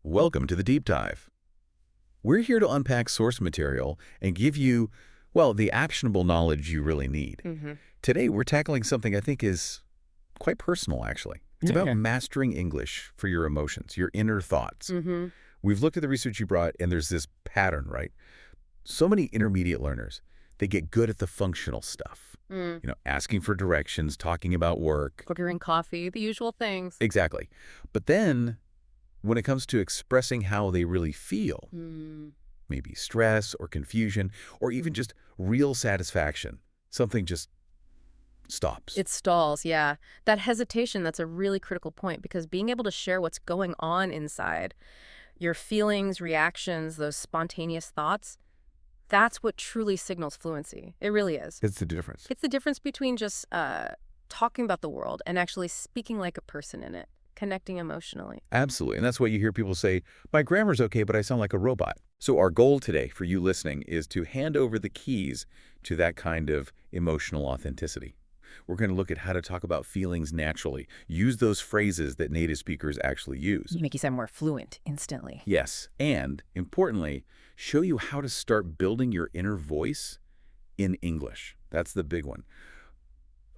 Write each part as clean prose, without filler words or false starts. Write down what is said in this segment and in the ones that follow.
Welcome to the Deep Dive. We're here to unpack source material and give you, well, the actionable knowledge you really need. Today, we're tackling something I think is quite personal, actually. It's about mastering English for your emotions, your inner thoughts. We've looked at the research you brought, and there's this pattern, right? So many intermediate learners, they get good at the functional stuff. Asking for directions, talking about work. Ordering coffee, the usual things. Exactly. But then, when it comes to expressing how they really feel, maybe stress or confusion, or even just real satisfaction, something just stops. It stalls, yeah. That hesitation, that's a really critical point because being able to share what's going on inside, your feelings, reactions, those spontaneous thoughts, that's what truly signals fluency. It really is. It's the difference. It's the difference between just talking about the world and actually speaking like a person in it, connecting emotionally. Absolutely. And that's why you hear people say, my grammar's okay, but I sound like a robot. So our goal today for you listening is to hand over the keys to that kind of emotional authenticity. We're going to look at how to talk about feelings naturally, use those phrases that native speakers actually use. You make you sound more fluent instantly. Yes, and importantly, show you how to start building your inner voice in English. That's the big one.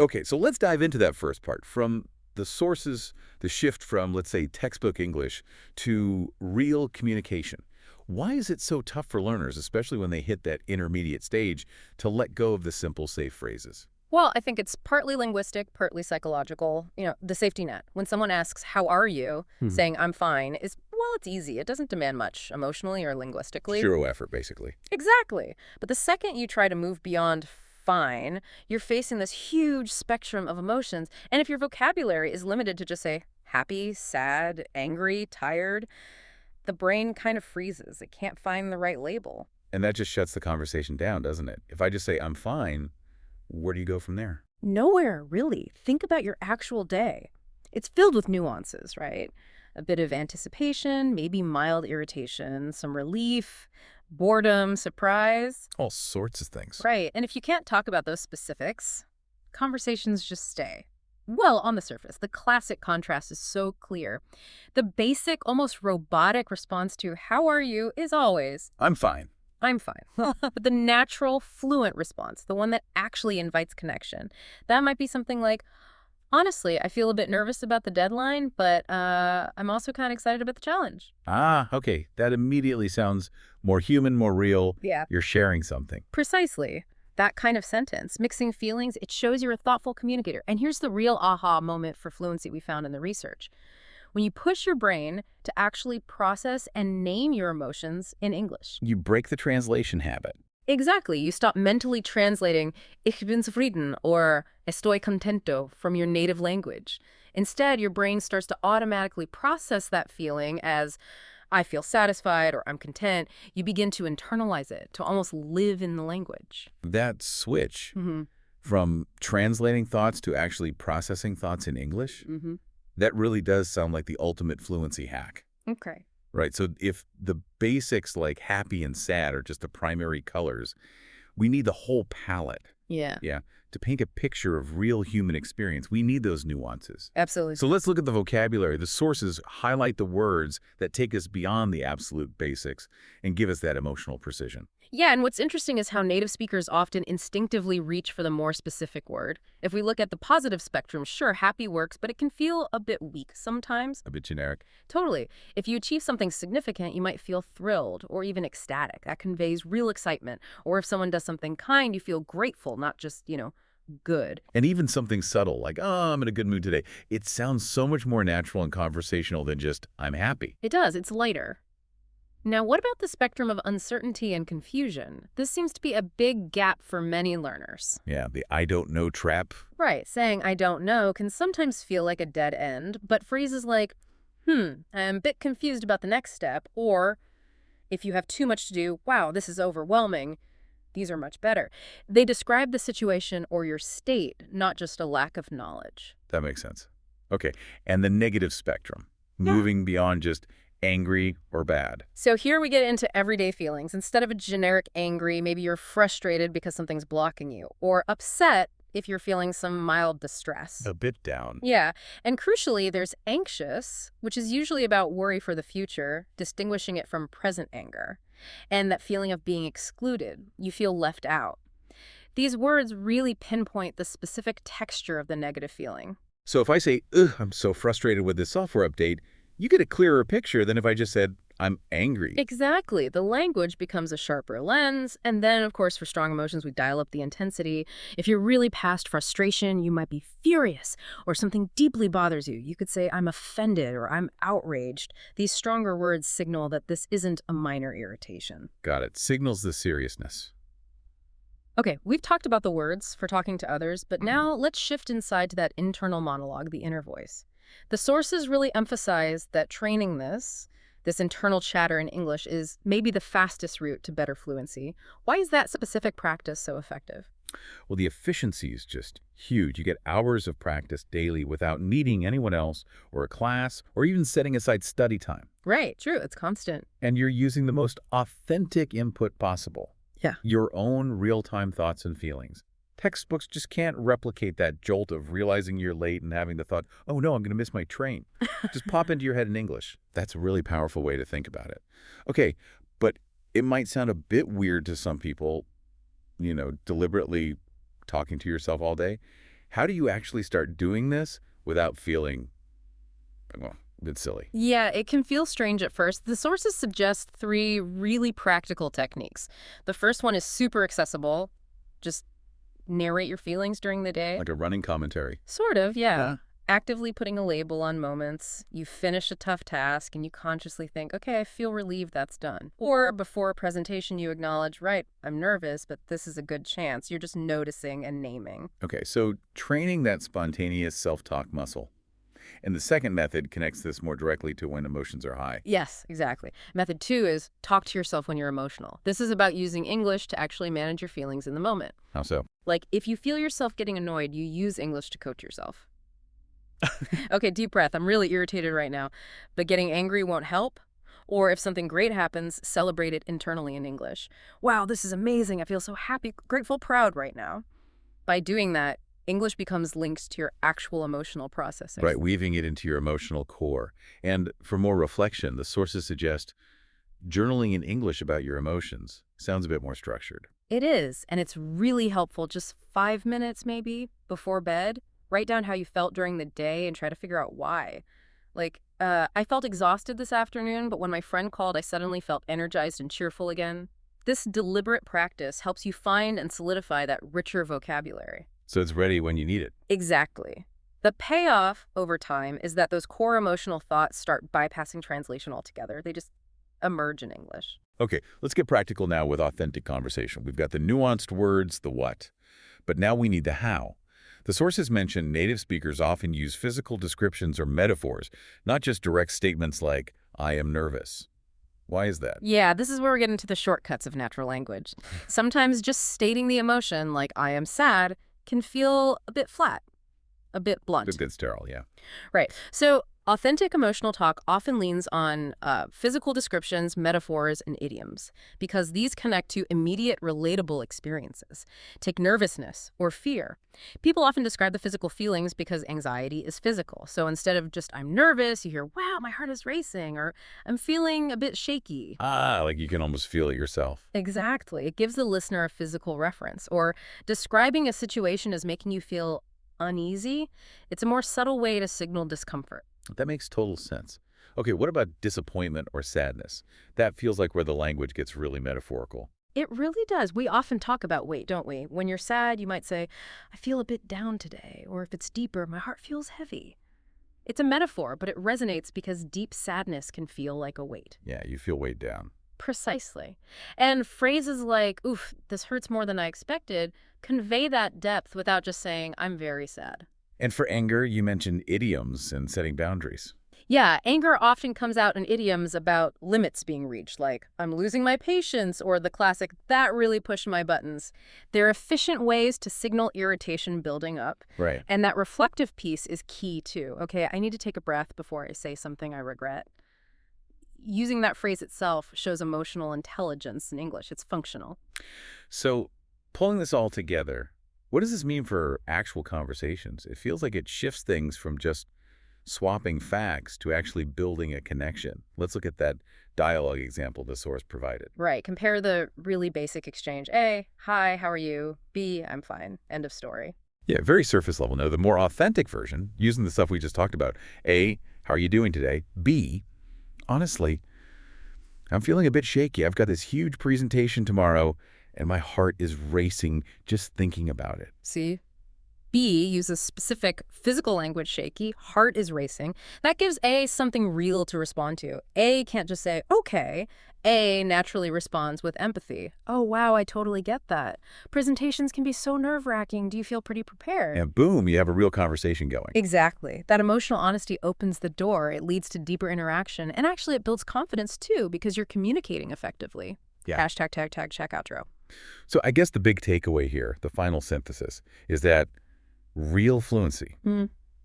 Okay, so let's dive into that first part. From the sources, the shift from, let's say, textbook English to real communication. Why is it so tough for learners, especially when they hit that intermediate stage, to let go of the simple, safe phrases? Well, I think it's partly linguistic, partly psychological. The safety net. When someone asks, how are you? Saying, I'm fine, well, it's easy. It doesn't demand much emotionally or linguistically. Zero effort, basically. Exactly. But the second you try to move beyond fine, you're facing this huge spectrum of emotions. And if your vocabulary is limited to just say happy, sad, angry, tired, the brain kind of freezes. It can't find the right label. And that just shuts the conversation down, doesn't it? If I just say, I'm fine, where do you go from there? Nowhere, really. Think about your actual day. It's filled with nuances, right? A bit of anticipation, maybe mild irritation, some relief, boredom, surprise. All sorts of things. Right. And if you can't talk about those specifics, conversations just stay. Well, on the surface, the classic contrast is so clear. The basic, almost robotic response to how are you is always, I'm fine. I'm fine. But the natural, fluent response, the one that actually invites connection, that might be something like, honestly, I feel a bit nervous about the deadline, but I'm also kind of excited about the challenge. Ah, okay. That immediately sounds more human, more real. Yeah. You're sharing something. Precisely. That kind of sentence, mixing feelings, it shows you're a thoughtful communicator. And here's the real aha moment for fluency we found in the research. When you push your brain to actually process and name your emotions in English. You break the translation habit. Exactly. You stop mentally translating Ich bin zufrieden or Estoy contento from your native language. Instead, your brain starts to automatically process that feeling as I feel satisfied or I'm content. You begin to internalize it, to almost live in the language. That switch from translating thoughts to actually processing thoughts in English, that really does sound like the ultimate fluency hack. Okay. Right. So if the basics like happy and sad are just the primary colors, we need the whole palette. Yeah. Yeah. To paint a picture of real human experience, we need those nuances. Absolutely. So let's look at the vocabulary. The sources highlight the words that take us beyond the absolute basics and give us that emotional precision. Yeah, and what's interesting is how native speakers often instinctively reach for the more specific word. If we look at the positive spectrum, sure, happy works, but it can feel a bit weak sometimes. A bit generic. Totally. If you achieve something significant, you might feel thrilled or even ecstatic. That conveys real excitement. Or if someone does something kind, you feel grateful, not just, good. And even something subtle like, oh, I'm in a good mood today. It sounds so much more natural and conversational than just, I'm happy. It does. It's lighter. Now, what about the spectrum of uncertainty and confusion? This seems to be a big gap for many learners. Yeah, the I don't know trap. Right. Saying I don't know can sometimes feel like a dead end, but phrases like, I'm a bit confused about the next step, or if you have too much to do, wow, this is overwhelming, these are much better. They describe the situation or your state, not just a lack of knowledge. That makes sense. Okay. And the negative spectrum, moving beyond just angry or bad. So here we get into everyday feelings. Instead of a generic angry, maybe you're frustrated because something's blocking you, or upset if you're feeling some mild distress. A bit down. Yeah, and crucially, there's anxious, which is usually about worry for the future, distinguishing it from present anger. And that feeling of being excluded, you feel left out. These words really pinpoint the specific texture of the negative feeling. So if I say, ugh, I'm so frustrated with this software update, you get a clearer picture than if I just said, I'm angry. Exactly. The language becomes a sharper lens. And then, of course, for strong emotions, we dial up the intensity. If you're really past frustration, you might be furious or something deeply bothers you. You could say, I'm offended or I'm outraged. These stronger words signal that this isn't a minor irritation. Got it. Signals the seriousness. Okay, we've talked about the words for talking to others, but now let's shift inside to that internal monologue, the inner voice. The sources really emphasize that training this internal chatter in English is maybe the fastest route to better fluency. Why is that specific practice so effective? Well, the efficiency is just huge. You get hours of practice daily without needing anyone else or a class or even setting aside study time. Right, true, it's constant. And you're using the most authentic input possible. Yeah. Your own real-time thoughts and feelings. Textbooks just can't replicate that jolt of realizing you're late and having the thought, oh no, I'm going to miss my train. Just pop into your head in English. That's a really powerful way to think about it. Okay, but it might sound a bit weird to some people, deliberately talking to yourself all day. How do you actually start doing this without feeling, well, a bit silly? Yeah, it can feel strange at first. The sources suggest 3 really practical techniques. The first one is super accessible. Just narrate your feelings during the day. Like a running commentary. Sort of, yeah. Actively putting a label on moments. You finish a tough task and you consciously think, okay, I feel relieved that's done. Or before a presentation, you acknowledge, right, I'm nervous, but this is a good chance. You're just noticing and naming. Okay, so training that spontaneous self-talk muscle. And the second method connects this more directly to when emotions are high. Yes, exactly. Method 2 is talk to yourself when you're emotional. This is about using English to actually manage your feelings in the moment. How so? Like, if you feel yourself getting annoyed, you use English to coach yourself. Okay, deep breath. I'm really irritated right now. But getting angry won't help. Or if something great happens, celebrate it internally in English. Wow, this is amazing. I feel so happy, grateful, proud right now. By doing that, English becomes linked to your actual emotional processing. Right, weaving it into your emotional core. And for more reflection, the sources suggest journaling in English about your emotions sounds a bit more structured. It is, and it's really helpful. Just 5 minutes maybe before bed. Write down how you felt during the day and try to figure out why. Like, I felt exhausted this afternoon, but when my friend called, I suddenly felt energized and cheerful again. This deliberate practice helps you find and solidify that richer vocabulary. So it's ready when you need it. Exactly. The payoff over time is that those core emotional thoughts start bypassing translation altogether. They just emerge in English. Okay, let's get practical now with authentic conversation. We've got the nuanced words, the what. But now we need the how. The sources mention native speakers often use physical descriptions or metaphors, not just direct statements like, I am nervous. Why is that? Yeah, this is where we get into the shortcuts of natural language. Sometimes just stating the emotion, like I am sad, can feel a bit flat, a bit blunt. A bit sterile, yeah. Right. So authentic emotional talk often leans on physical descriptions, metaphors, and idioms, because these connect to immediate, relatable experiences. Take nervousness or fear. People often describe the physical feelings because anxiety is physical. So instead of just, I'm nervous, you hear, wow, my heart is racing, or I'm feeling a bit shaky. Ah, like you can almost feel it yourself. Exactly. It gives the listener a physical reference. Or describing a situation as making you feel uneasy, it's a more subtle way to signal discomfort. That makes total sense. Okay, what about disappointment or sadness? That feels like where the language gets really metaphorical. It really does. We often talk about weight, don't we? When you're sad, you might say, I feel a bit down today. Or if it's deeper, my heart feels heavy. It's a metaphor, but it resonates because deep sadness can feel like a weight. Yeah, you feel weighed down. Precisely. And phrases like, oof, this hurts more than I expected, convey that depth without just saying, I'm very sad. And for anger, you mentioned idioms and setting boundaries. Yeah, anger often comes out in idioms about limits being reached, like, I'm losing my patience, or the classic, that really pushed my buttons. They're efficient ways to signal irritation building up. Right. And that reflective piece is key, too. Okay, I need to take a breath before I say something I regret. Using that phrase itself shows emotional intelligence in English. It's functional. So, pulling this all together, What does this mean for actual conversations? It feels like it shifts things from just swapping facts to actually building a connection. Let's look at that dialogue example the source provided. Right. Compare the really basic exchange. A, hi, how are you? B, I'm fine. End of story. Yeah, very surface level. No, the more authentic version, using the stuff we just talked about. A, how are you doing today? B, honestly, I'm feeling a bit shaky. I've got this huge presentation tomorrow, and my heart is racing just thinking about it. See? B uses specific physical language, shaky, heart is racing. That gives A something real to respond to. A can't just say, okay. A naturally responds with empathy. Oh, wow, I totally get that. Presentations can be so nerve-wracking. Do you feel pretty prepared? And boom, you have a real conversation going. Exactly. That emotional honesty opens the door. It leads to deeper interaction. And actually, it builds confidence, too, because you're communicating effectively. Yeah. Hashtag, tag, tag, check, outro. So I guess the big takeaway here, the final synthesis, is that real fluency.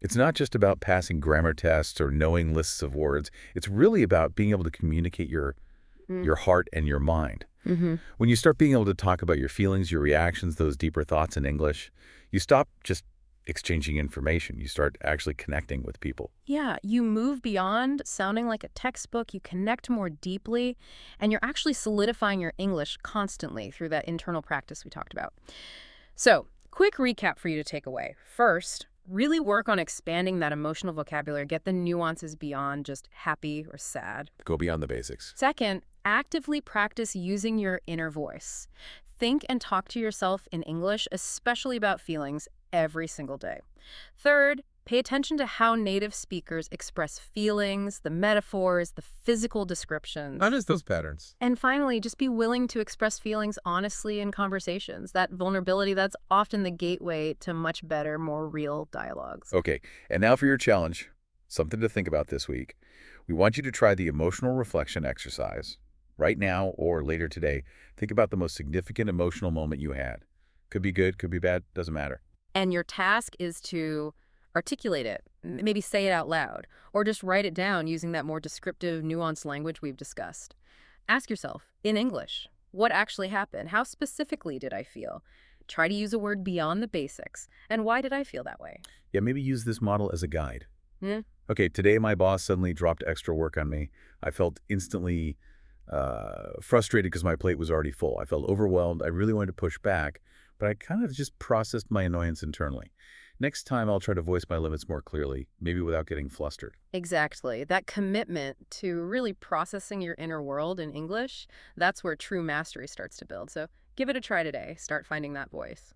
It's not just about passing grammar tests or knowing lists of words. It's really about being able to communicate your heart and your mind. When you start being able to talk about your feelings, your reactions, those deeper thoughts in English, you stop just exchanging information. You start actually connecting with people. Yeah, you move beyond sounding like a textbook, you connect more deeply, and you're actually solidifying your English constantly through that internal practice we talked about. So, quick recap for you to take away. First, really work on expanding that emotional vocabulary, get the nuances beyond just happy or sad. Go beyond the basics. Second, actively practice using your inner voice. Think and talk to yourself in English, especially about feelings, every single day. Third, pay attention to how native speakers express feelings, the metaphors, the physical descriptions. Notice those patterns. And finally, just be willing to express feelings honestly in conversations. That vulnerability, that's often the gateway to much better, more real dialogues. Okay, and now for your challenge, something to think about this week. We want you to try the emotional reflection exercise. Right now or later today, think about the most significant emotional moment you had. Could be good, could be bad, doesn't matter. And your task is to articulate it, maybe say it out loud, or just write it down using that more descriptive, nuanced language we've discussed. Ask yourself, in English, what actually happened? How specifically did I feel? Try to use a word beyond the basics. And why did I feel that way? Yeah, maybe use this model as a guide. Okay, today my boss suddenly dropped extra work on me. I felt instantly frustrated because my plate was already full. I felt overwhelmed. I really wanted to push back, but I kind of just processed my annoyance internally. Next time, I'll try to voice my limits more clearly, maybe without getting flustered. Exactly. That commitment to really processing your inner world in English, that's where true mastery starts to build. So give it a try today. Start finding that voice.